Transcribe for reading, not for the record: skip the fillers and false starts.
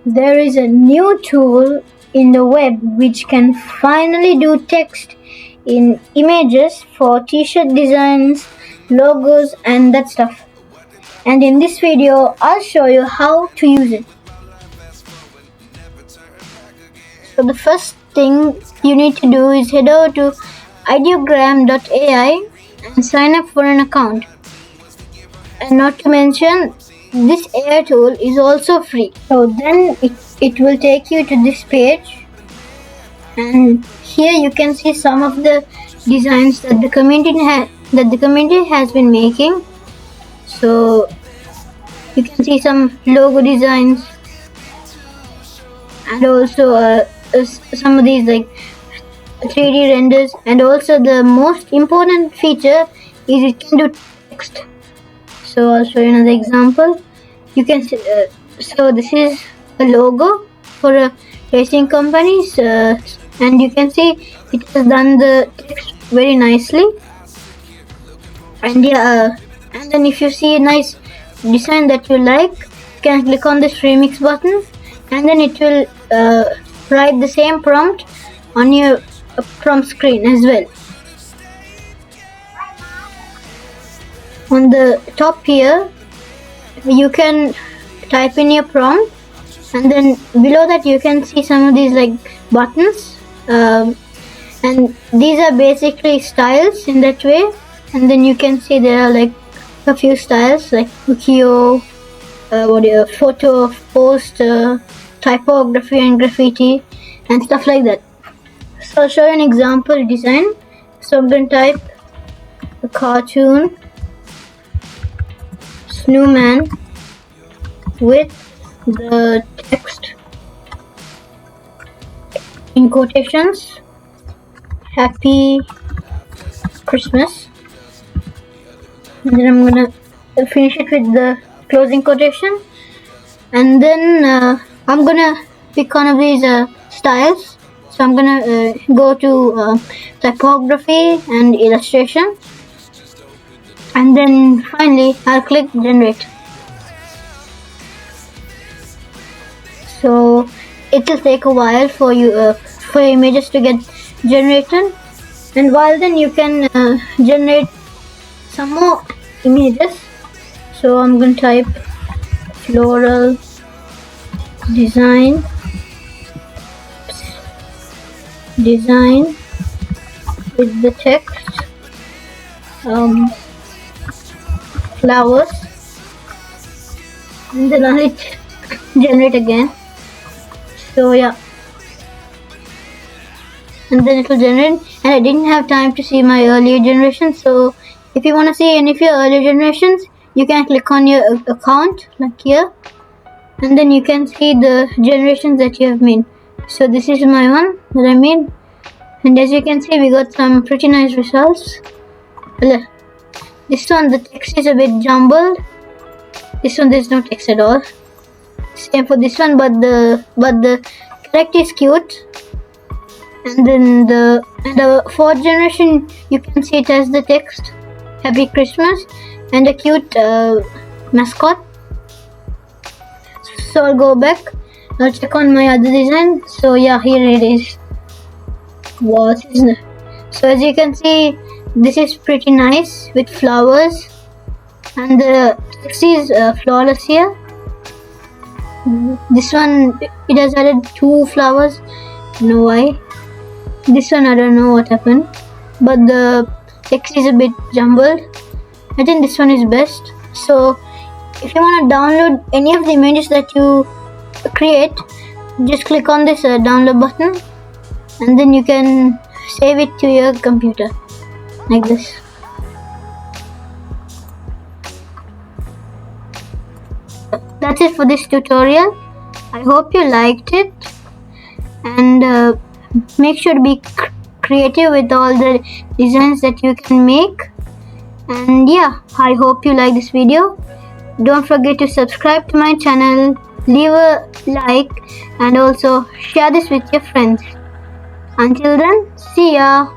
There is a new tool in the web which can finally do text in images for t-shirt designs, logos and that stuff. And in this video, I'll show you how to use it. So the first thing you need to do is head over to Ideogram AI and sign up for an account. And not to mention, this AI tool is also free. So then it will take you to this page, and here you can see some of the designs that the community has been making. So you can see some logo designs and also some of these like 3D renders, and also the most important feature is it can do text. So I'll show you another example. You can see, so this is a logo for a racing company, and you can see it has done the text very nicely. And yeah, and then if you see a nice design that you like, you can click on this remix button, and then it will write the same prompt on your prompt screen as well. On the top here, you can type in your prompt, and then below that you can see some of these like buttons, and these are basically styles in that way. And then you can see there are like a few styles like ukiyo, photo, poster, typography and graffiti and stuff like that. So I'll show you an example design. So I'm going to type a cartoon snowman with the text in quotations, Happy Christmas, and then I'm gonna finish it with the closing quotation, and then I'm gonna pick one of these styles. So I'm gonna go to typography and illustration, and then finally I'll click generate. So it will take a while for you for images to get generated, and while then you can generate some more images. So I'm going to type floral design with the text flowers, and then I'll hit generate again. So yeah, and then it will generate, and I didn't have time to see my earlier generations. So if you want to see any of your earlier generations, you can click on your account like here, and then you can see the generations that you have made. So this is my one that I made, and as you can see we got some pretty nice results. This one the text is a bit jumbled. This one there's no text at all. Same for this one, but the character is cute. And then the fourth generation, you can see it has the text Happy Christmas and a cute mascot. So I'll go back, I'll check on my other design. So yeah, here it is. Wow, so as you can see, this is pretty nice with flowers, and the text is flawless here. This one, it has added 2 flowers. No why. This one I don't know what happened, but the text is a bit jumbled. I think this one is best. So if you want to download any of the images that you create, just click on this download button, and then you can save it to your computer like this. That's it for this tutorial. I hope you liked it, and make sure to be creative with all the designs that you can make. And yeah, I hope you like this video. Don't forget to subscribe to my channel, leave a like, and also share this with your friends. Until then, see ya.